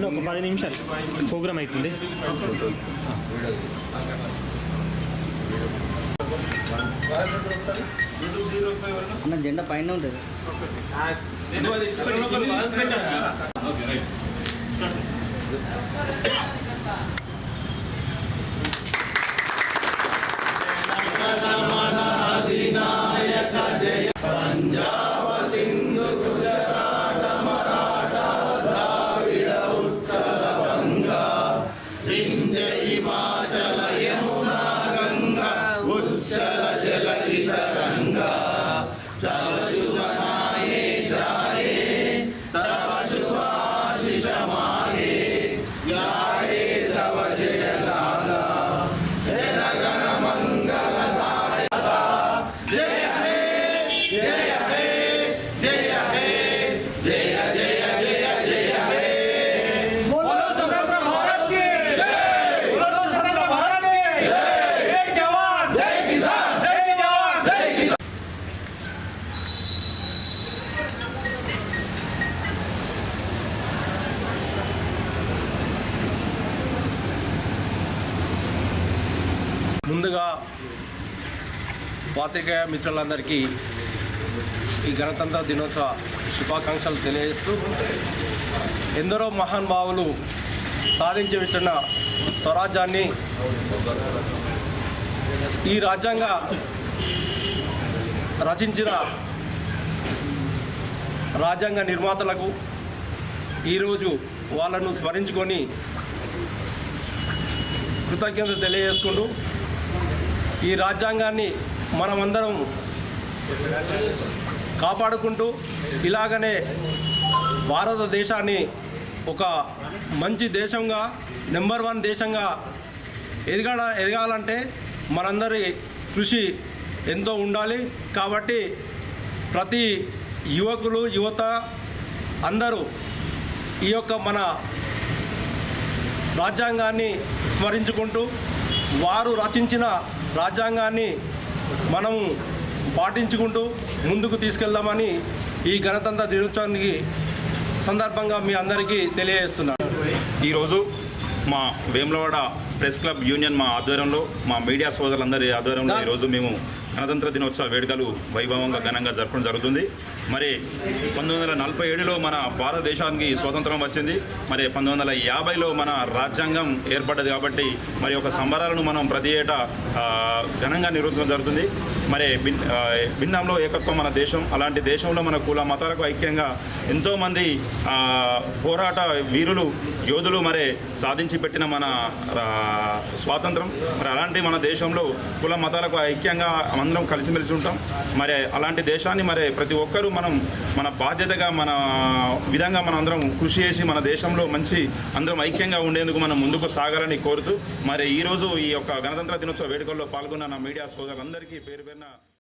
ఒక 10 నిమిషాలు ప్రోగ్రామ్ అవుతుంది. అన్న జెండా పైన ఉంటుంది. పంజాబ సింధు గుజరాట మరాఠా ద్రావిడ ఉత్కల బంగా వింధ్య హిమాచల యమునా గంగా ఉచ్చల జలకిత గంగా తవ శుభ నాయే జాయే తవ శుభాశిష మాయే యాయే తవ జయ గాథా జన గణ మంగళదాయక జయ హే జయ హే జయ హే జయ జయ జయ జయ హే बोलो स्वतंत्र भारत की जय, बोलो स्वतंत्र भारत की जय, जय जवान जय किसान जय जवान जय किसान. ముందుగా పాత్రికేయ మిత్రులందరికీ ఈ గణతంత్ర దినోత్సవ శుభాకాంక్షలు తెలియజేస్తూ ఎందరో మహానుభావులు సాధించి పెట్టిన స్వరాజ్యాన్ని ఈ రాజ్యాంగ రచించిన రాజ్యాంగ నిర్మాతలకు ఈరోజు వాళ్ళను స్మరించుకొని కృతజ్ఞత తెలియజేసుకుంటూ ఈ రాజ్యాంగాన్ని మనమందరం కాపాడుకుంటూ ఇలాగనే భారతదేశాన్ని ఒక మంచి దేశంగా నెంబర్ 1 దేశంగా ఎదగాలంటే మనందరి కృషి ఎంతో ఉండాలి. కాబట్టి ప్రతి యువకులు యువత అందరూ ఈ యొక్క మన రాజ్యాంగాన్ని స్మరించుకుంటూ వారు రచించిన రాజ్యాంగాన్ని మనము పాటించుకుంటూ ముందుకు తీసుకెళ్దామని ఈ గణతంత్ర దినోత్సవానికి సందర్భంగా మీ అందరికీ తెలియజేస్తున్నాను. ఈరోజు మా వేములవాడ ప్రెస్ క్లబ్ యూనియన్ మా ఆధ్వర్యంలో మా మీడియా సోదరులందరి ఆధ్వర్యంలో ఈరోజు మేము గణతంత్ర దినోత్సవ వేడుకలు వైభవంగా ఘనంగా జరపడం జరుగుతుంది. మరి 1947లో మన భారతదేశానికి స్వాతంత్రం వచ్చింది. మరి 1950లో మన రాజ్యాంగం ఏర్పడ్డది. కాబట్టి మరి ఒక సంబరాలను మనం ప్రతి ఏటా ఘనంగా నిర్వహించడం జరుగుతుంది. మరి భిన్నంలో ఏకత్వం మన దేశం. అలాంటి దేశంలో మన కుల మతాలకు ఐక్యంగా ఎంతోమంది పోరాట వీరులు యోధులు మరి సాధించి పెట్టిన మన స్వాతంత్రం. మరి అలాంటి మన దేశంలో కుల మతాలకు ఐక్యంగా అందరం కలిసిమెలిసి ఉంటాం. మరి అలాంటి దేశాన్ని మరి ప్రతి ఒక్కరూ మనం మన బాధ్యతగా మన విధంగా మనం అందరం కృషి చేసి మన దేశంలో మంచి అందరం ఐక్యంగా ఉండేందుకు మనం ముందుకు సాగాలని కోరుతూ మరి ఈరోజు ఈ యొక్క గణతంత్ర దినోత్సవ వేడుకల్లో పాల్గొన్న నా మీడియా సోదరులందరికీ పేరు పేరున